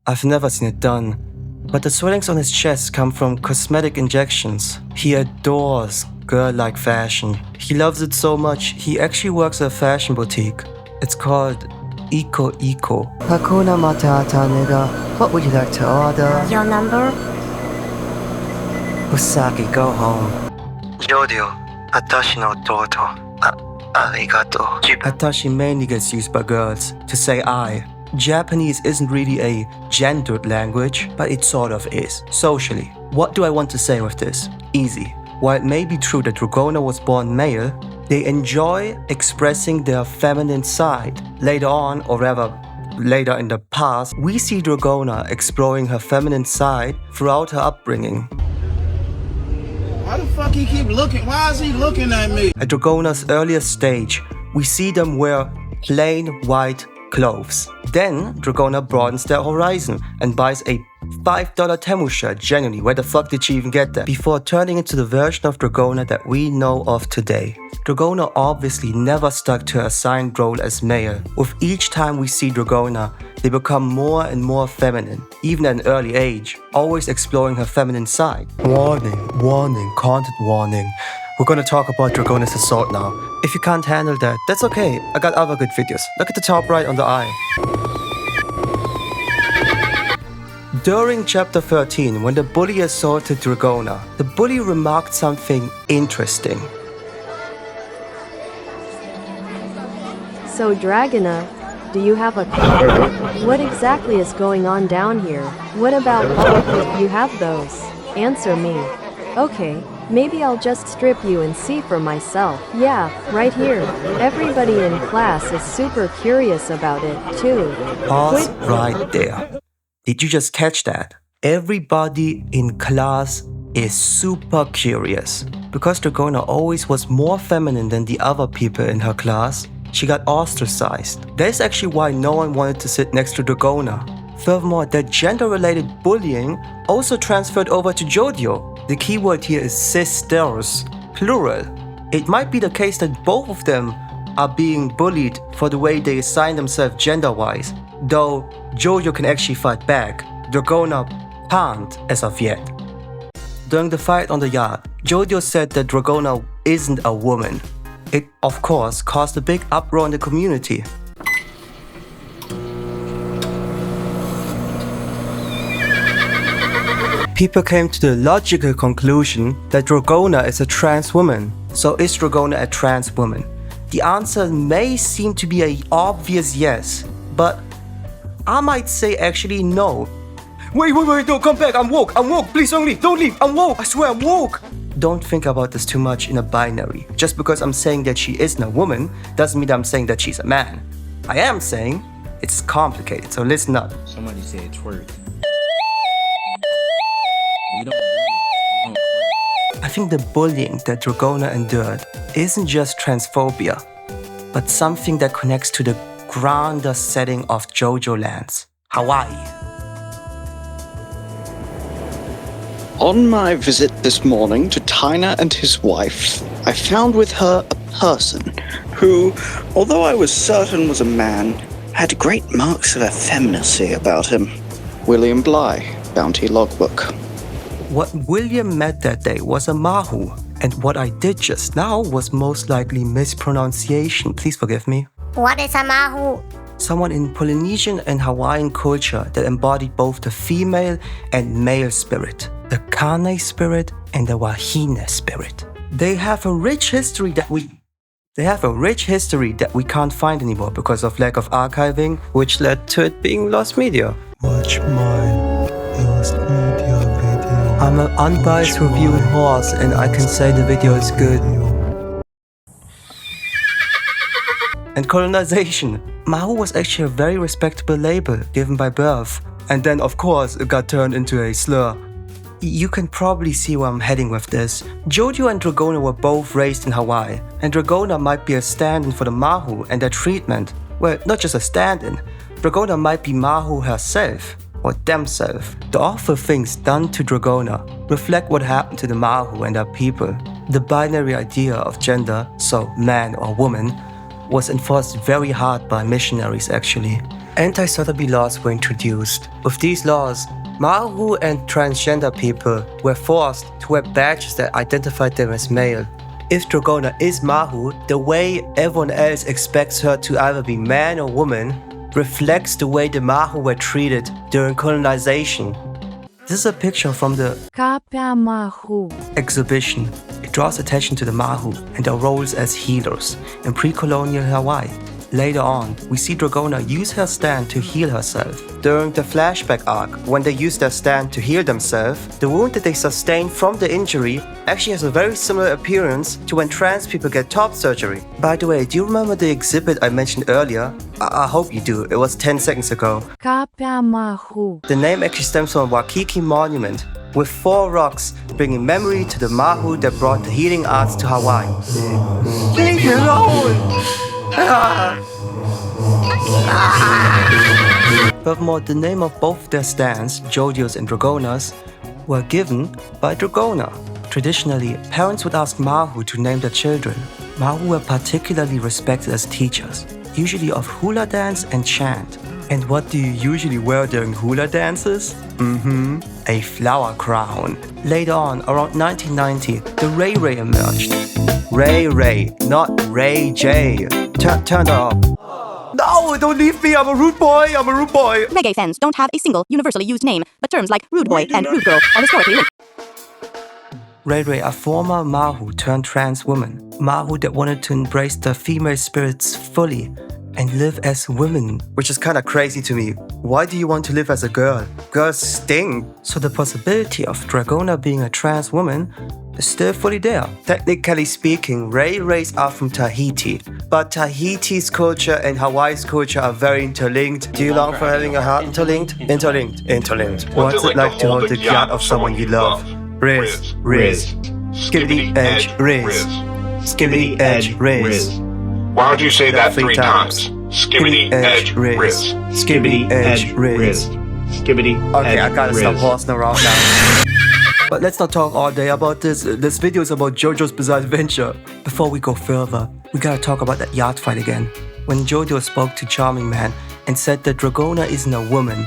I've never seen it done. But the swellings on his chest come from cosmetic injections. He adores girl-like fashion. He loves it so much, he actually works at a fashion boutique. It's called Eco. Hakuna Matata, nigga. What would you like to order? Your number? Usagi, go home. Jodio, Atashi no toto. Arigato. Atashi mainly gets used by girls to say I. Japanese isn't really a gendered language, but it sort of is, socially. What do I want to say with this? Easy. While it may be true that Dragona was born male, they enjoy expressing their feminine side. Later on, or rather later in the past, we see Dragona exploring her feminine side throughout her upbringing. Why the fuck he keep looking? Why is he looking at me? At Dragona's earliest stage, we see them wear plain white clothes. Then, Dragona broadens their horizon and buys a $5 Temu shirt. Genuinely, where the fuck did she even get that? Before turning into the version of Dragona that we know of today. Dragona obviously never stuck to her assigned role as male. With each time we see Dragona, they become more and more feminine, even at an early age, always exploring her feminine side. Warning, content warning. We're gonna talk about Dragona's assault now. If you can't handle that, that's okay. I got other good videos. Look at the top right on the eye. During chapter 13, when the bully assaulted Dragona, the bully remarked something interesting. So Dragona, do you have a car? What exactly is going on down here? What about if you have those? Answer me. Okay, maybe I'll just strip you and see for myself. Yeah, right here. Everybody in class is super curious about it, too. Pause right there. Did you just catch that? Everybody in class is super curious. Because Dragona always was more feminine than the other people in her class, she got ostracized. That's actually why no one wanted to sit next to Dragona. Furthermore, that gender-related bullying also transferred over to Jodio. The key word here is sisters, plural. It might be the case that both of them are being bullied for the way they assign themselves gender-wise, though Jodio can actually fight back. Dragona can't as of yet. During the fight on the yacht, Jodio said that Dragona isn't a woman. It, of course, caused a big uproar in the community. People came to the logical conclusion that Dragona is a trans woman. So is Dragona a trans woman? The answer may seem to be an obvious yes, but I might say actually no. Wait, no, come back, I'm woke, please don't leave, I'm woke, I swear I'm woke. Don't think about this too much in a binary. Just because I'm saying that she isn't a woman, doesn't mean that I'm saying that she's a man. I am saying it's complicated, so listen up. Somebody said twerk. I think the bullying that Dragona endured isn't just transphobia, but something that connects to the grander setting of JoJo lands, Hawaii. On my visit this morning to Tyner and his wife, I found with her a person who, although I was certain was a man, had great marks of effeminacy about him. William Bly, Bounty Logbook. What William met that day was a Mahu, and what I did just now was most likely mispronunciation. Please forgive me. What is a Mahu? Someone in Polynesian and Hawaiian culture that embodied both the female and male spirit, the Kane spirit and the Wahine spirit. They have a rich history that we can't find anymore because of lack of archiving, which led to it being lost media. Watch my lost media video. I'm an unbiased reviewing horse and I can say the video is good. And colonization. Mahu was actually a very respectable label given by birth. And then of course it got turned into a slur. You can probably see where I'm heading with this. Jodio and Dragona were both raised in Hawaii, and Dragona might be a stand-in for the Mahu and their treatment. Well, not just a stand-in. Dragona might be Mahu herself, or themselves. The awful things done to Dragona reflect what happened to the Mahu and their people. The binary idea of gender, so man or woman, was enforced very hard by missionaries actually. Anti-sodomy laws were introduced. With these laws, Mahu and transgender people were forced to wear badges that identified them as male. If Dragona is Mahu, the way everyone else expects her to either be man or woman reflects the way the Mahu were treated during colonization. This is a picture from the Mahu exhibition. It draws attention to the Mahu and their roles as healers in pre-colonial Hawaii. Later on, we see Dragona use her stand to heal herself. During the flashback arc, when they use their stand to heal themselves, the wound that they sustained from the injury actually has a very similar appearance to when trans people get top surgery. By the way, do you remember the exhibit I mentioned earlier? I hope you do, it was 10 seconds ago. Mahu. The name actually stems from a Waikiki monument with 4 rocks bringing memory to the Mahu that brought the healing arts to Hawaii. Leave me alone! Furthermore, the name of both their stands, Jodios and Dragonas, were given by Dragona. Traditionally, parents would ask Mahu to name their children. Mahu were particularly respected as teachers, usually of hula dance and chant. And what do you usually wear during hula dances? A flower crown. Later on, around 1990, the Ray Ray emerged. Ray Ray, not Ray J. Turn that off. No, don't leave me, I'm a rude boy, Reggae fans don't have a single universally used name, but terms like rude boy and rude girl are historically linked. Ray Ray, a former Mahu turned trans woman. Mahu that wanted to embrace their female spirits fully and live as women, which is kinda crazy to me. Why do you want to live as a girl? Girls stink. So the possibility of Dragona being a trans woman is still fully there. Technically speaking, Ray Rays are from Tahiti, but Tahiti's culture and Hawaii's culture are very interlinked. Do you long for having a heart interlinked? Interlinked. What's it like to hold the yacht of someone you love? Riz. Skibbity edge, Riz. Skibbity edge, Riz. Why would you say that 3 times? Skibbity edge Riz. Skibbity edge Riz. Skibbity. Okay, I gotta stop horsing around now. But let's not talk all day about this. This video is about JoJo's Bizarre Adventure. Before we go further, we gotta talk about that yacht fight again. When JoJo spoke to Charming Man and said that Dragona isn't a woman,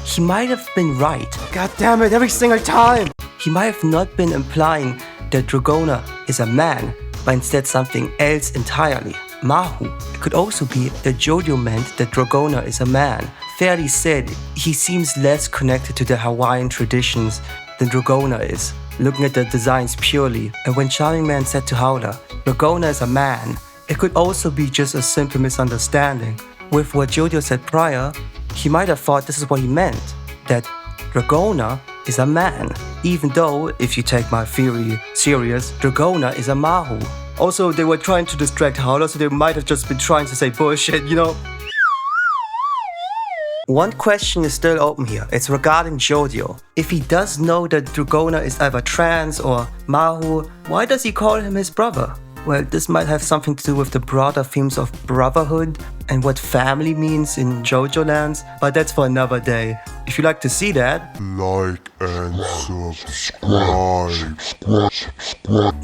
he might have been right. God damn it, every single time! He might have not been implying that Dragona is a man, but instead something else entirely. Mahu. It could also be that JoJo meant that Dragona is a man. Fairly said, he seems less connected to the Hawaiian traditions than Dragona is, looking at the designs purely. And when Charming Man said to Howler, Dragona is a man, it could also be just a simple misunderstanding. With what JoJo said prior, he might have thought this is what he meant, that Dragona is a man, even though, if you take my theory serious, Dragona is a Mahu. Also, they were trying to distract Howler, so they might have just been trying to say bullshit, you know? One question is still open here. It's regarding JoJo. If he does know that Dragona is either trans or Mahu, why does he call him his brother? Well, this might have something to do with the broader themes of brotherhood and what family means in JoJo lands, but that's for another day. If you'd like to see that, like and subscribe.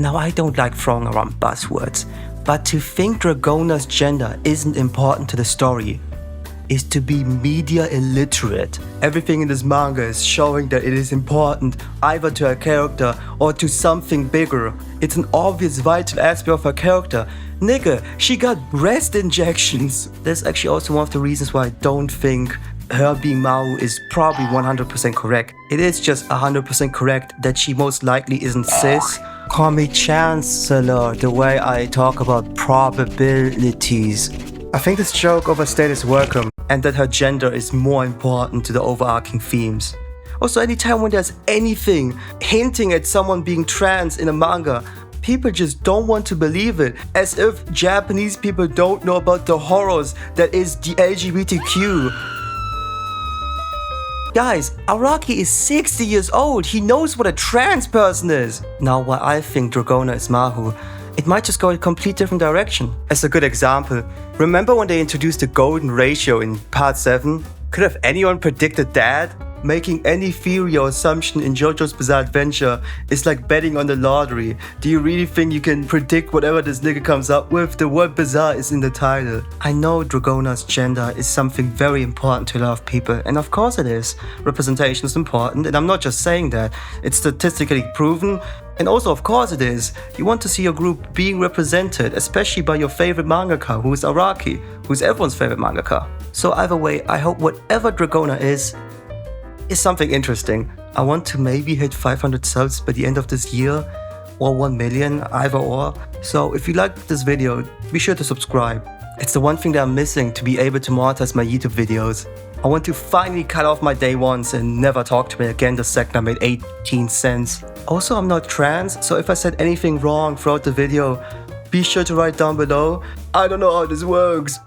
Now, I don't like throwing around buzzwords, but to think Dragona's gender isn't important to the story is to be media illiterate. Everything in this manga is showing that it is important either to her character or to something bigger. It's an obvious vital aspect of her character. Nigga, she got breast injections. That's actually also one of the reasons why I don't think her being Mahu is probably 100% correct. It is just 100% correct that she most likely isn't cis. Call me Chancellor the way I talk about probabilities. I think this joke overstayed its welcome, and that her gender is more important to the overarching themes. Also, anytime when there's anything hinting at someone being trans in a manga, people just don't want to believe it, as if Japanese people don't know about the horrors that is the LGBTQ. Guys, Araki is 60 years old, he knows what a trans person is. Now, while I think Dragona is Mahu, it might just go a complete different direction. As a good example, remember when they introduced the golden ratio in part 7? Could have anyone predicted that? Making any theory or assumption in JoJo's Bizarre Adventure is like betting on the lottery. Do you really think you can predict whatever this nigga comes up with? The word bizarre is in the title. I know Dragona's gender is something very important to a lot of people, and of course it is. Representation is important, and I'm not just saying that. It's statistically proven. And also, of course it is. You want to see your group being represented, especially by your favorite mangaka, who is Araki, who's everyone's favorite mangaka. So either way, I hope whatever Dragona is something interesting. I want to maybe hit 500 subs by the end of this year, or 1 million, either or. So if you liked this video, be sure to subscribe. It's the one thing that I'm missing to be able to monetize my YouTube videos. I want to finally cut off my day ones and never talk to me again the second I made 18 cents. Also, I'm not trans, so if I said anything wrong throughout the video, be sure to write down below. I don't know how this works.